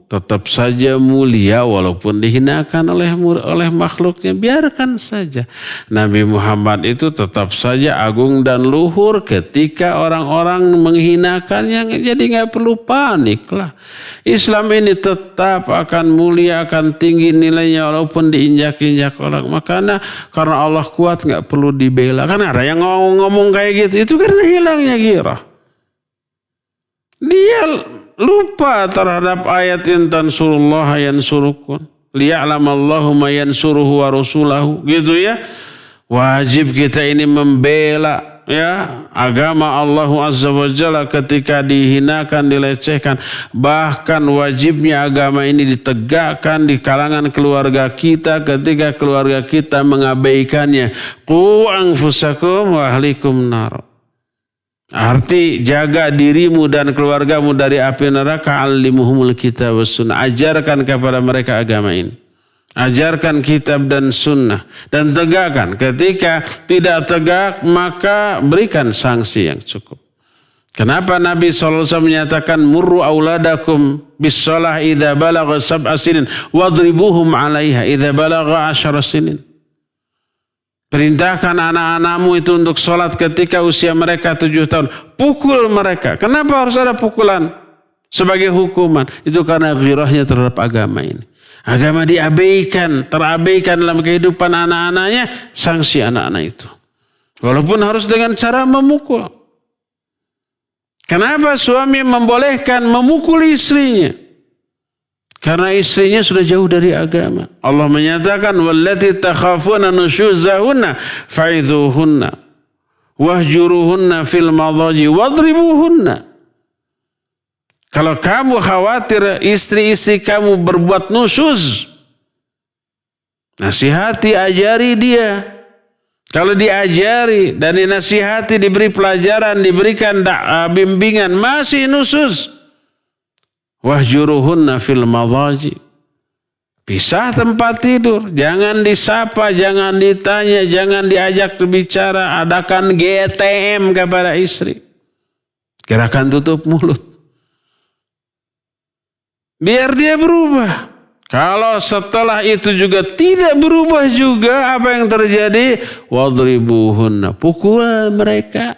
tetap saja mulia walaupun dihinakan oleh makhluknya. Biarkan saja. Nabi Muhammad itu tetap saja agung dan luhur ketika orang-orang menghinakannya. Jadi gak perlu panik lah. Islam ini tetap akan mulia, akan tinggi nilainya walaupun diinjak-injak orang. Makanya karena Allah kuat gak perlu dibela. Karena ada yang ngomong kayak gitu. Itu karena hilangnya ghirah. Dia lupa terhadap ayat intan surullaha yansurukun liya'lamallahu ma yansuruhu wa rasulahu, gitu ya. Wajib kita ini membela ya agama Allah Azza wa Jalla ketika dihinakan, dilecehkan. Bahkan wajibnya agama ini ditegakkan di kalangan keluarga kita ketika keluarga kita mengabaikannya. Qu anfusakum wa ahlikum nar. Arti jaga dirimu dan keluargamu dari api neraka. Allimuhumul kitab was sunnah. Ajarkan kepada mereka agama ini. Ajarkan kitab dan sunnah. Dan tegakkan. Ketika tidak tegak maka berikan sanksi yang cukup. Kenapa Nabi SAW menyatakan murru auladakum bis shalah idza balagha sab'a sinin wadribuhum 'alaiha idza balagha 10 sinin. Perintahkan anak-anakmu itu untuk sholat ketika usia mereka 7 tahun. Pukul mereka. Kenapa harus ada pukulan sebagai hukuman? Itu karena ghirahnya terhadap agama ini. Agama diabaikan, terabaikan dalam kehidupan anak-anaknya, sanksi anak-anak itu. Walaupun harus dengan cara memukul. Kenapa suami membolehkan memukul istrinya? Karena istrinya sudah jauh dari agama. Allah menyatakan wallati takhafuna nusyuzahunna fa'idhuhunna wahjuruhunna fil madaji wadribuhunna. Kalau kamu khawatir istri-istri kamu berbuat nusyuz, nasihati, ajari dia. Kalau diajari dan dinasihati, diberi pelajaran, diberikan bimbingan, masih nusyuz, wahjuruhunna fil madaji. Pisah tempat tidur, jangan disapa, jangan ditanya, jangan diajak berbicara. Adakan GTM kepada istri, gerakan tutup mulut, biar dia berubah. Kalau setelah itu juga tidak berubah juga, apa yang terjadi? Wadribuhunna, pukul mereka.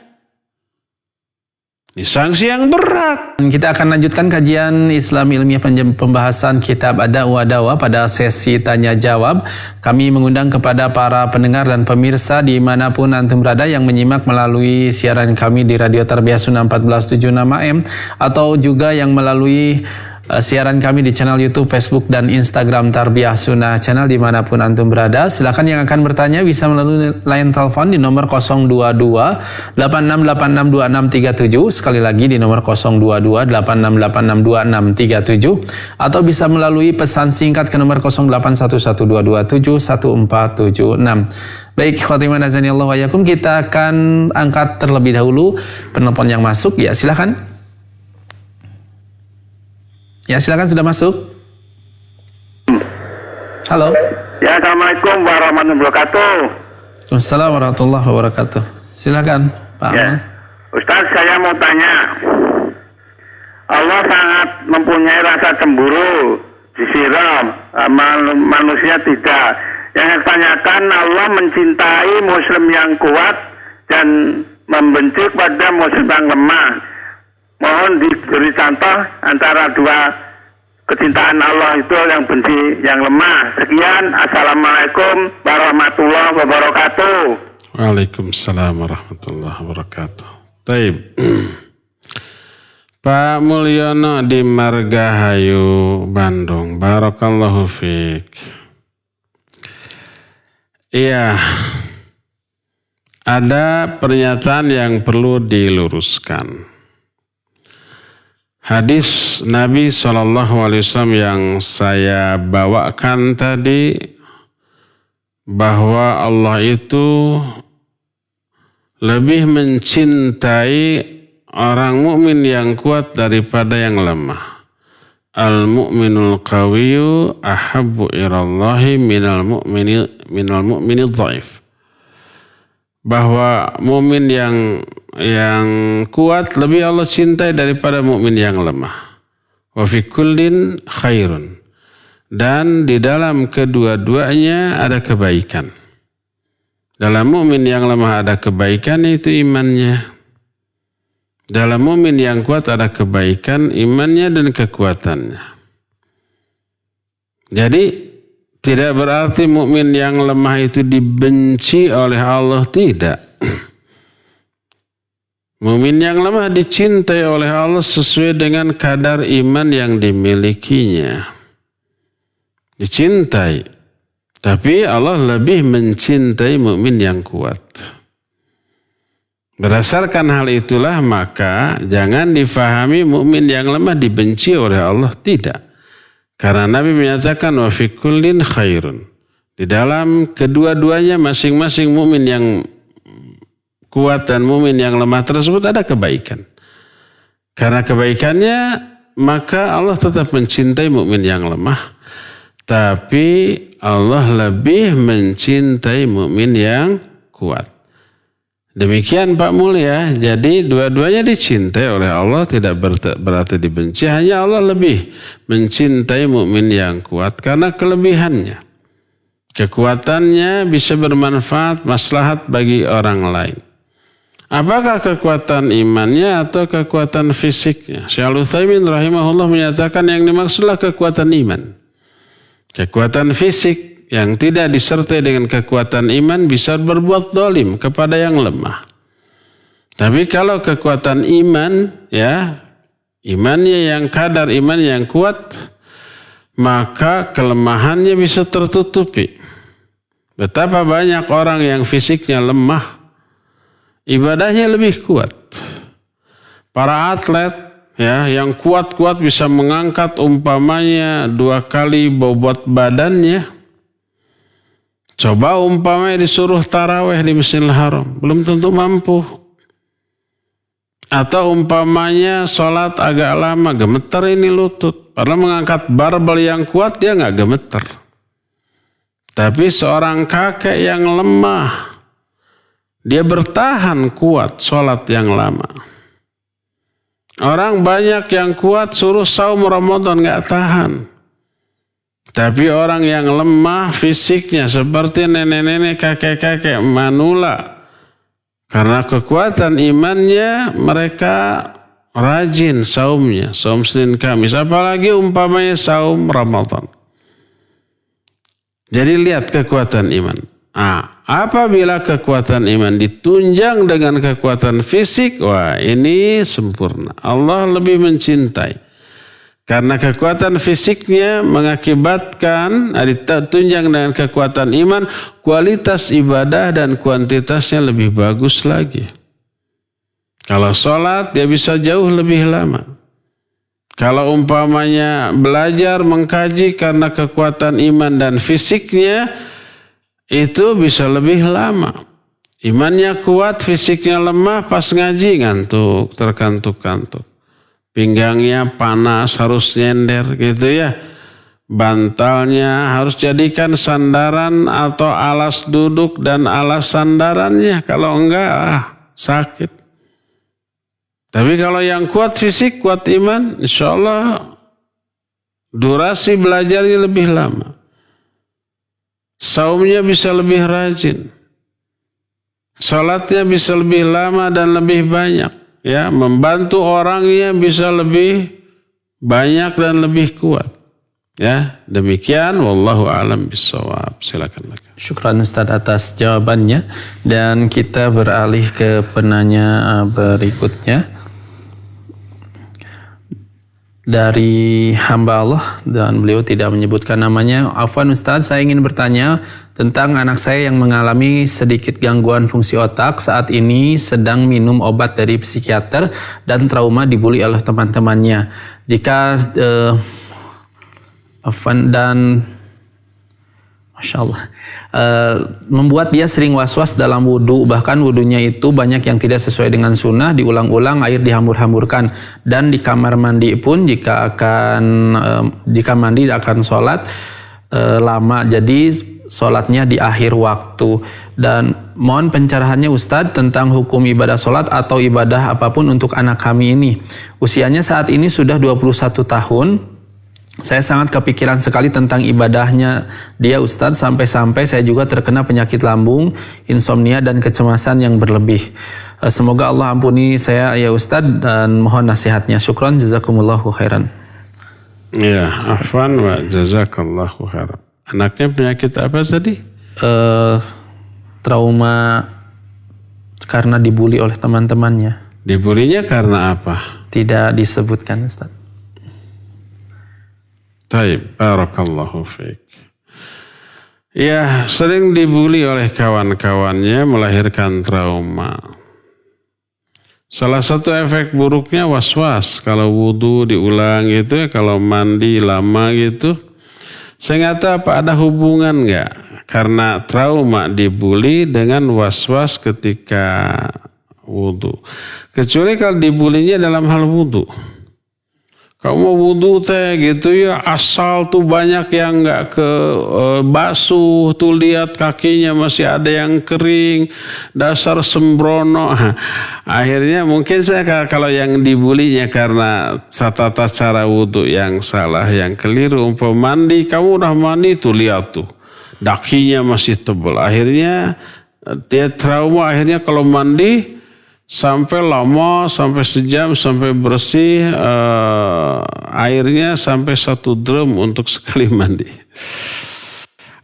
Ini sanksi yang berat. Kita akan lanjutkan kajian Islam ilmiah pembahasan kitab Ad-Da'wah Dawa pada sesi tanya jawab. Kami mengundang kepada para pendengar dan pemirsa dimanapun antum berada yang menyimak melalui siaran kami di Radio Tarbiyah Sunnah 1476 AM atau juga yang melalui siaran kami di channel YouTube, Facebook, dan Instagram Tarbiyah Sunnah Channel dimanapun antum berada. Silakan yang akan bertanya bisa melalui line telepon di nomor 022 86862637, sekali lagi di nomor 022 86862637, atau bisa melalui pesan singkat ke nomor 0811227146. Baik, khotimah nazanillah wa yakum, kita akan angkat terlebih dahulu penelpon yang masuk. Ya, silakan. Ya, silakan, sudah masuk. Halo. Ya, assalamualaikum warahmatullahi wabarakatuh. Waalaikumsalam warahmatullahi wabarakatuh. Silakan, Pak. Ya, Ustaz, saya mau tanya. Allah sangat mempunyai rasa cemburu, disiram, manusia tidak. Yang saya tanyakan, Allah mencintai muslim yang kuat dan membenci pada muslim yang lemah. Mohon diberi contoh antara dua kecintaan Allah itu, yang benci, yang lemah. Sekian, assalamualaikum warahmatullahi wabarakatuh. Waalaikumsalam warahmatullahi wabarakatuh. Taib. Pak Mulyono di Margahayu, Bandung. Barakallahu fiik. Iya, ada pernyataan yang perlu diluruskan. Hadis Nabi SAW yang saya bawakan tadi, bahwa Allah itu lebih mencintai orang mukmin yang kuat daripada yang lemah. Al-mu'minul qawiyyu ahabbu ilallahi minal mu'mini dhaif. Bahwa mukmin yang kuat lebih Allah cintai daripada mukmin yang lemah. Wa fi kullin khairun. Dan di dalam kedua-duanya ada kebaikan. Dalam mukmin yang lemah ada kebaikan, itu imannya. Dalam mukmin yang kuat ada kebaikan, imannya dan kekuatannya. Jadi tidak berarti mukmin yang lemah itu dibenci oleh Allah, tidak. Mukmin yang lemah dicintai oleh Allah sesuai dengan kadar iman yang dimilikinya. Dicintai. Tapi Allah lebih mencintai mukmin yang kuat. Berdasarkan hal itulah maka jangan difahami mukmin yang lemah dibenci oleh Allah, tidak. Karena Nabi menyatakan wa fi kullin khairun. Di dalam kedua-duanya masing-masing mukmin yang kuat dan mukmin yang lemah tersebut ada kebaikan. Karena kebaikannya maka Allah tetap mencintai mukmin yang lemah. Tapi Allah lebih mencintai mukmin yang kuat. Demikian Pak Mulia, jadi dua-duanya dicintai oleh Allah, tidak berarti dibenci, hanya Allah lebih mencintai mukmin yang kuat karena kelebihannya. Kekuatannya bisa bermanfaat, maslahat bagi orang lain. Apakah kekuatan imannya atau kekuatan fisiknya? Syekh Al-Utsaimin rahimahullah menyatakan yang dimaksudlah kekuatan iman. Kekuatan fisik yang tidak disertai dengan kekuatan iman bisa berbuat zalim kepada yang lemah. Tapi kalau kekuatan iman, ya, imannya yang kadar iman yang kuat, maka kelemahannya bisa tertutupi. Betapa banyak orang yang fisiknya lemah, ibadahnya lebih kuat. Para atlet, ya, yang kuat-kuat bisa mengangkat umpamanya 2 kali bobot badannya. Coba umpamanya disuruh taraweh di Masjidil Haram, belum tentu mampu. Atau umpamanya sholat agak lama, gemeter ini lutut. Padahal mengangkat barbel yang kuat dia nggak gemeter. Tapi seorang kakek yang lemah, dia bertahan kuat sholat yang lama. Orang banyak yang kuat suruh saum Ramadan nggak tahan. Tapi orang yang lemah fisiknya seperti nenek-nenek, kakek-kakek manula. Karena kekuatan imannya mereka rajin saumnya, saum Senin Kamis. Apalagi umpamanya saum Ramadan. Jadi lihat kekuatan iman. Apabila kekuatan iman ditunjang dengan kekuatan fisik, wah ini sempurna. Allah lebih mencintai. Karena kekuatan fisiknya mengakibatkan ditunjang dengan kekuatan iman, kualitas ibadah dan kuantitasnya lebih bagus lagi. Kalau sholat dia bisa jauh lebih lama. Kalau umpamanya belajar mengkaji karena kekuatan iman dan fisiknya, itu bisa lebih lama. Imannya kuat, fisiknya lemah, pas ngaji ngantuk, terkantuk-kantuk. Pinggangnya panas, harus nyender gitu ya. Bantalnya harus jadikan sandaran atau alas duduk dan alas sandarannya. Kalau enggak, sakit. Tapi kalau yang kuat fisik, kuat iman, insya Allah durasi belajarnya lebih lama. Saumnya bisa lebih rajin. Salatnya bisa lebih lama dan lebih banyak. Ya, membantu orangnya bisa lebih banyak dan lebih kuat. Ya, demikian wallahu a'lam bishawab. Silakan. Syukran Ustaz atas jawabannya, dan kita beralih ke penanya berikutnya dari hamba Allah, dan beliau tidak menyebutkan namanya. Afwan Ustaz, saya ingin bertanya tentang anak saya yang mengalami sedikit gangguan fungsi otak, saat ini sedang minum obat dari psikiater dan trauma dibully oleh teman-temannya. Jika Masya Allah, membuat dia sering was-was dalam wudhu, bahkan wudhunya itu banyak yang tidak sesuai dengan sunnah, diulang-ulang, air dihambur-hamburkan, dan di kamar mandi pun jika mandi akan sholat lama, jadi sholatnya di akhir waktu. Dan mohon pencerahannya Ustadz tentang hukum ibadah sholat atau ibadah apapun untuk anak kami ini. Usianya saat ini sudah 21 tahun. Saya sangat kepikiran sekali tentang ibadahnya dia Ustadz, sampai-sampai saya juga terkena penyakit lambung, insomnia dan kecemasan yang berlebih. Semoga Allah ampuni saya ya Ustadz, dan mohon nasihatnya. Syukran, jazakumullahu khairan. Ya, afwan wa jazakallahu khairan. Anaknya penyakit apa tadi? Trauma karena dibully oleh teman-temannya. Dibulinya karena apa? Tidak disebutkan Ustadz. Baik, barakallahu fiik. Ya, sering dibuli oleh kawan-kawannya, melahirkan trauma. Salah satu efek buruknya was-was. Kalau wudu diulang gitu, kalau mandi lama gitu. Saya nggak tahu apa ada hubungan nggak? Karena trauma dibuli dengan was-was ketika wudu. Kecuali kalau dibulinya dalam hal wudu. Kamu mau wudhu teh gitu ya, asal tuh banyak yang nggak basuh, tuh lihat kakinya masih ada yang kering, dasar sembrono. Akhirnya mungkin saya kalau yang dibulinya karena tata cara wudhu yang salah, yang keliru. Umpama mandi, kamu udah mandi tuh lihat tuh, dakinya masih tebal. Akhirnya dia trauma, akhirnya kalau mandi sampai lama, sampai sejam, sampai bersih, airnya sampai 1 drum untuk sekali mandi.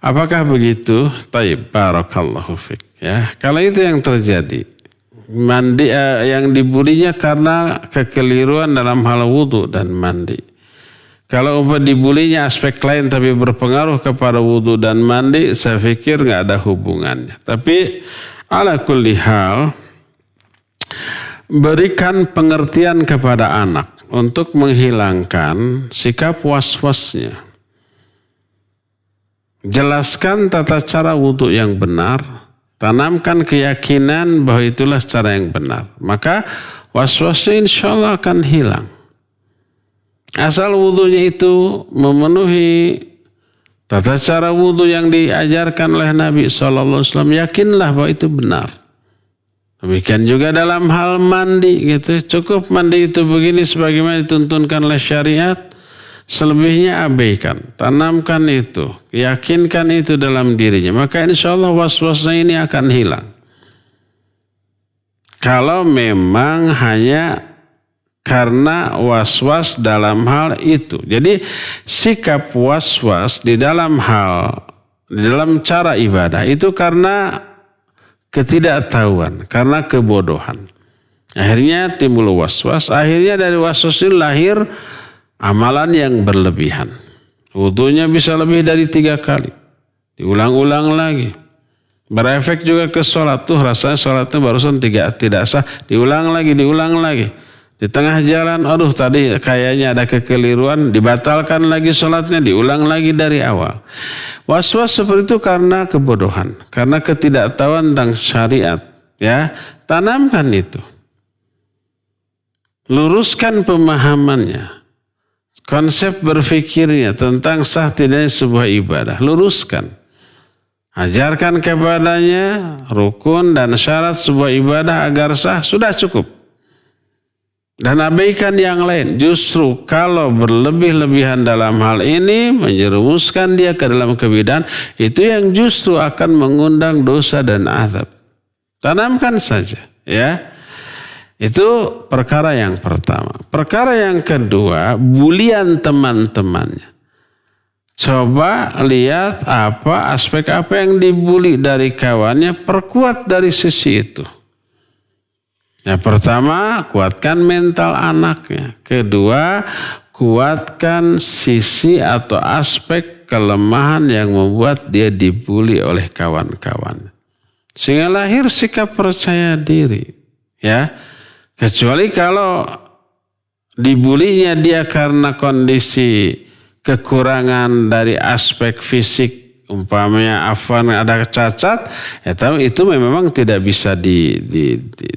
Apakah begitu? Taib, barakallahu fiik. Ya, kalau itu yang terjadi, mandi yang dibulinya karena kekeliruan dalam hal wudu dan mandi. Kalau dibulinya aspek lain tapi berpengaruh kepada wudu dan mandi, saya pikir nggak ada hubungannya. Tapi ala kulli hal, berikan pengertian kepada anak untuk menghilangkan sikap was-wasnya. Jelaskan tata cara wudhu yang benar, tanamkan keyakinan bahwa itulah cara yang benar. Maka was-wasnya insya Allah akan hilang. Asal wudhunya itu memenuhi tata cara wudhu yang diajarkan oleh Nabi SAW, yakinlah bahwa itu benar. Demikian juga dalam hal mandi gitu. Cukup mandi itu begini sebagaimana dituntunkan oleh syariat. Selebihnya abaikan. Tanamkan itu. Yakinkan itu dalam dirinya. Maka insya Allah was-wasnya ini akan hilang. Kalau memang hanya karena was-was dalam hal itu. Jadi sikap was-was di dalam cara ibadah itu karena ketidaktahuan, karena kebodohan. Akhirnya timbul was-was. Akhirnya dari was-was ini lahir amalan yang berlebihan. Wudunya bisa lebih dari 3 kali. Diulang-ulang lagi. Berefek juga ke sholat. Tuh rasanya sholatnya barusan tidak sah. Diulang lagi. Di tengah jalan, aduh tadi kayaknya ada kekeliruan. Dibatalkan lagi sholatnya. Diulang lagi dari awal. Was-was seperti itu karena kebodohan. Karena ketidaktahuan tentang syariat. Ya, tanamkan itu. Luruskan pemahamannya. Konsep berfikirnya tentang sah tidaknya sebuah ibadah. Luruskan. Ajarkan kepadanya rukun dan syarat sebuah ibadah agar sah. Sudah cukup. Dan abaikan yang lain. Justru kalau berlebih-lebihan dalam hal ini. Menjerumuskan dia ke dalam kebidahan. Itu yang justru akan mengundang dosa dan azab. Tanamkan saja. Ya. Itu perkara yang pertama. Perkara yang kedua, bulian teman-temannya. Coba lihat aspek apa yang dibuli dari kawannya, perkuat dari sisi itu. Yang pertama, kuatkan mental anaknya. Kedua, kuatkan sisi atau aspek kelemahan yang membuat dia dibuli oleh kawan-kawan. Sehingga lahir sikap percaya diri. Ya. Kecuali kalau dibulinya dia karena kondisi kekurangan dari aspek fisik, umpamanya afwan ada cacat, ya itu memang tidak bisa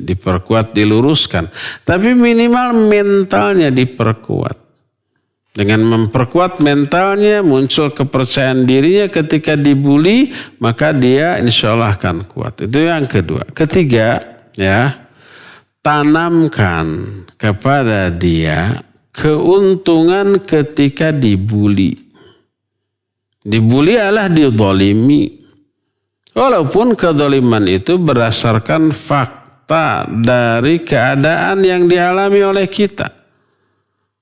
diperkuat, diluruskan. Tapi minimal mentalnya diperkuat. Dengan memperkuat mentalnya muncul kepercayaan dirinya ketika dibuli, maka dia insya Allah akan kuat. Itu yang kedua. Ketiga, ya. Tanamkan kepada dia keuntungan ketika dibuli. Dibuli adalah dizalimi. Walaupun kezaliman itu berdasarkan fakta dari keadaan yang dialami oleh kita.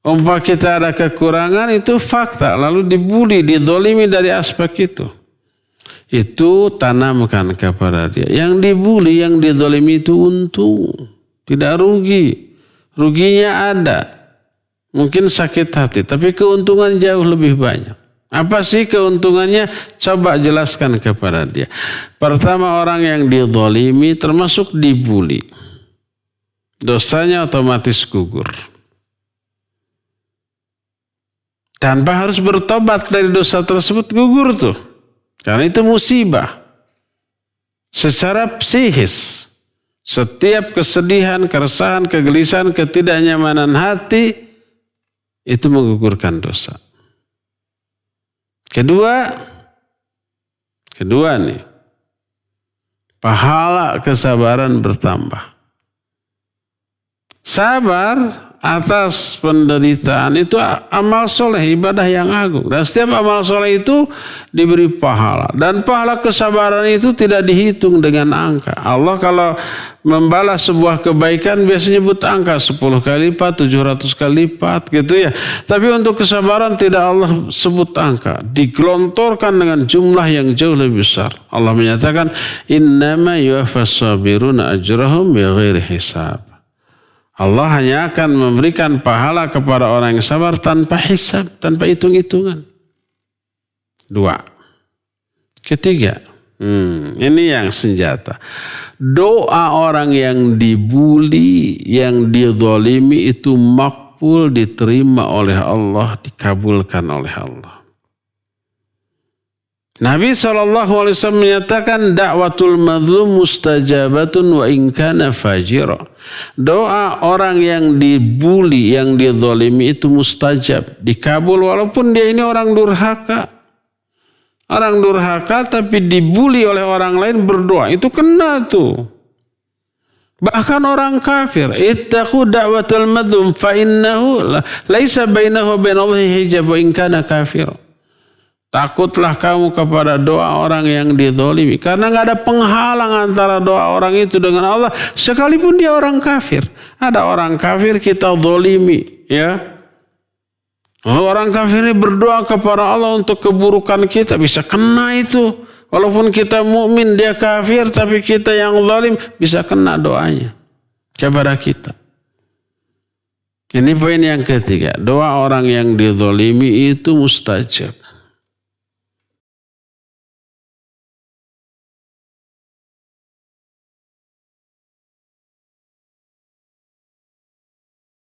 Umpama kita ada kekurangan itu fakta. Lalu dibuli, dizalimi dari aspek itu. Itu tanamkan kepada dia. Yang dibuli, yang dizalimi itu untung. Tidak rugi. Ruginya ada. Mungkin sakit hati. Tapi keuntungan jauh lebih banyak. Apa sih keuntungannya? Coba jelaskan kepada dia. Pertama, orang yang dizalimi termasuk dibuli. Dosanya otomatis gugur. Tanpa harus bertobat dari dosa tersebut, gugur tuh. Karena itu musibah. Secara psikis. Setiap kesedihan, keresahan, kegelisahan, ketidaknyamanan hati itu menggugurkan dosa. Kedua nih, pahala kesabaran bertambah. Sabar atas penderitaan itu amal soleh, ibadah yang agung. Dan setiap amal soleh itu diberi pahala. Dan pahala kesabaran itu tidak dihitung dengan angka. Allah kalau membalas sebuah kebaikan biasanya nyebut angka 10 kali lipat, 700 kali lipat gitu ya. Tapi untuk kesabaran tidak Allah sebut angka. Digelontorkan dengan jumlah yang jauh lebih besar. Allah menyatakan, innama yuwaffas sabiruna ajrahum bighairi hisab. Allah hanya akan memberikan pahala kepada orang yang sabar tanpa hisab, tanpa hitung-hitungan. 2. Ketiga, ini yang senjata. Doa orang yang dibuli, yang dizalimi itu makbul, diterima oleh Allah, dikabulkan oleh Allah. Nabi SAW menyatakan da'watul mazlum mustajabatun wa in kana fajira. Doa orang yang dibuli, yang dizalimi itu mustajab, dikabul walaupun dia ini orang durhaka. Orang durhaka tapi dibuli oleh orang lain berdoa, itu kena tuh. Bahkan orang kafir, ittaqu da'watul mazlum fa innahu laisa bainahu wa bainallahi hijab wa in kana kafir. Takutlah kamu kepada doa orang yang dizalimi. Karena gak ada penghalang antara doa orang itu dengan Allah. Sekalipun dia orang kafir. Ada orang kafir kita zalimi. Ya. Orang kafir ini berdoa kepada Allah untuk keburukan kita. Bisa kena itu. Walaupun kita mukmin dia kafir. Tapi kita yang zalim bisa kena doanya kepada kita. Ini poin yang ketiga. Doa orang yang dizalimi itu mustajab.